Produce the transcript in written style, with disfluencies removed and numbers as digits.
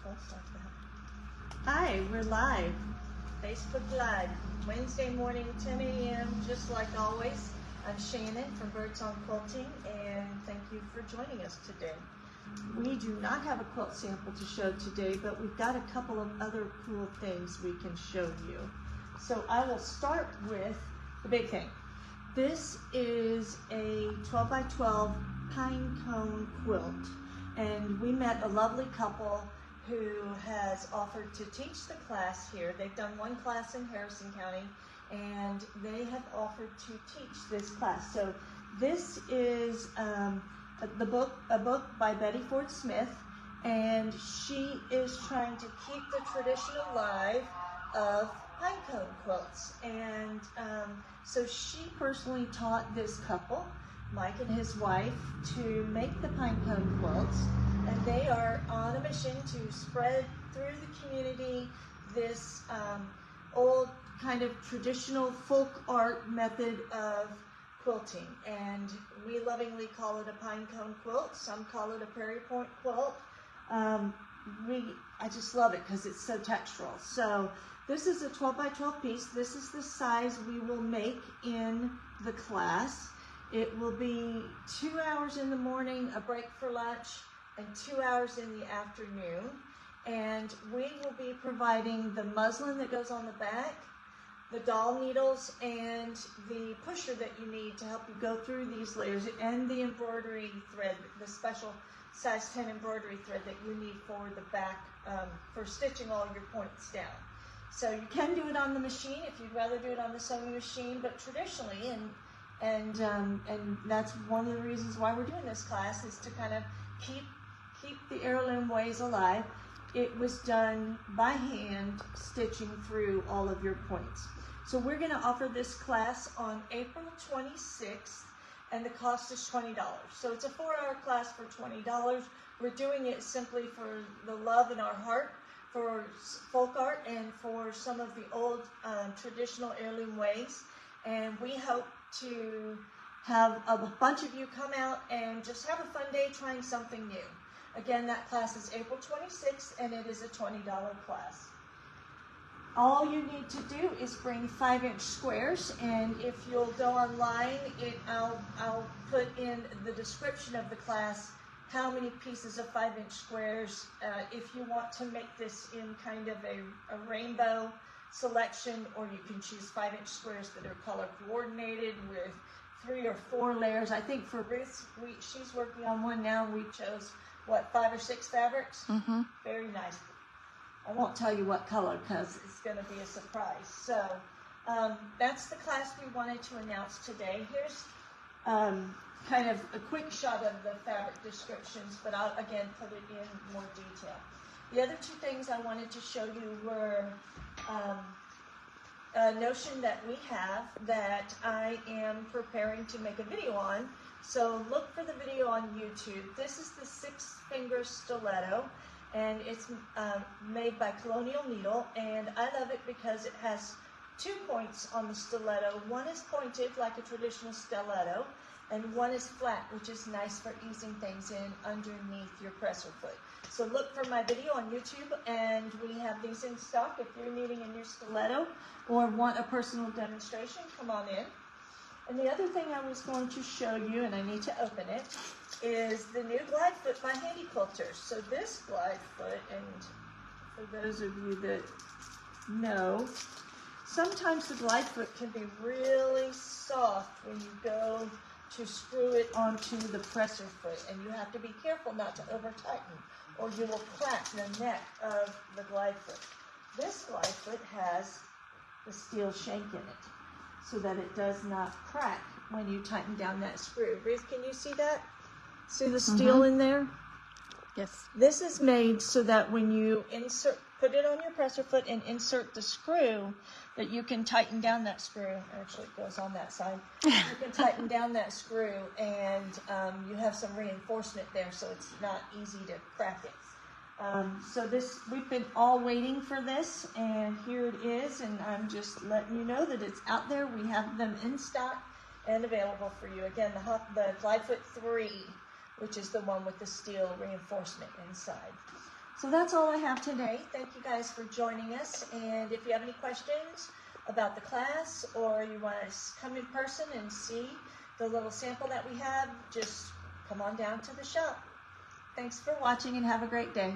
close like that. Hi, we're live. Facebook Live, Wednesday morning, 10 a.m. just like always. I'm Shannon from Birdsong Quilting, and thank you for joining us today. We do not have a quilt sample to show today, but we've got a couple of other cool things we can show you. So I will start with the big thing. This is a 12 by 12 Pinecone quilt, and we met a lovely couple who has offered to teach the class here. They've done one class in Harrison County, and they have offered to teach this class. So this is a book by Betty Ford Smith, and she is trying to keep the tradition alive of pinecone quilts. And so she personally taught this couple, Mike and his wife, to make the pinecone quilts, and they are on a mission to spread through the community this old kind of traditional folk art method of quilting. And we lovingly call it a pinecone quilt. Some call it a prairie point quilt. I just love it because it's so textural. So this is a 12 by 12 piece. This is the size we will make in the class. It will be 2 hours in the morning, a break for lunch, and 2 hours in the afternoon. And we will be providing the muslin that goes on the back, the doll needles, and the pusher that you need to help you go through these layers, and the embroidery thread, the special size 10 embroidery thread that you need for the back for stitching all your points down. So you can do it on the machine if you'd rather do it on the sewing machine, but traditionally, and that's one of the reasons why we're doing this class, is to kind of keep the heirloom ways alive. It was done by hand, stitching through all of your points. So we're going to offer this class on April 26th, and the cost is $20. So it's a 4-hour class for $20. We're doing it simply for the love in our heart for folk art and for some of the old traditional heirloom ways. And we hope to have a bunch of you come out and just have a fun day trying something new. Again, that class is April 26th, and it is a $20 class. All you need to do is bring 5-inch squares, and if you'll go online, I'll put in the description of the class how many pieces of 5-inch squares. If you want to make this in kind of a rainbow selection, or you can choose 5-inch squares that are color coordinated with 3 or 4 layers. I think for Ruth, she's working on one now, and we chose, what, 5 or 6 fabrics? Mm-hmm. Very nice. I won't tell you what color because it's going to be a surprise. So that's the class we wanted to announce today. Here's kind of a quick shot of the fabric descriptions, but I'll again put it in more detail. The other 2 things I wanted to show you were a notion that we have that I am preparing to make a video on. So look for the video on YouTube. This is the 6-finger stiletto, and it's made by Colonial Needle, and I love it because it has 2 points on the stiletto. One is pointed like a traditional stiletto, and one is flat, which is nice for easing things in underneath your presser foot. So look for my video on YouTube, and we have these in stock. If you're needing a new stiletto or want a personal demonstration, come on in. And the other thing I was going to show you, and I need to open it, is the new glide foot by HandiQuilter. So this glide foot, and for those of you that know, sometimes the glide foot can be really soft when you go to screw it onto the presser foot, and you have to be careful not to over tighten, or you will crack the neck of the glide foot. This glide foot has the steel shank in it, so that it does not crack when you tighten down that screw. Ruth, can you see that? See the steel in there? Yes. This is made so that when you put it on your presser foot and insert the screw, that you can tighten down that screw. Actually, it goes on that side. You can tighten down that screw, and you have some reinforcement there, so it's not easy to crack it. So we've been all waiting for this, and here it is, and I'm just letting you know that it's out there. We have them in stock and available for you. Again, the Glide Foot 3, which is the one with the steel reinforcement inside. So that's all I have today. Thank you guys for joining us. And if you have any questions about the class, or you want to come in person and see the little sample that we have, just come on down to the shop. Thanks for watching and have a great day.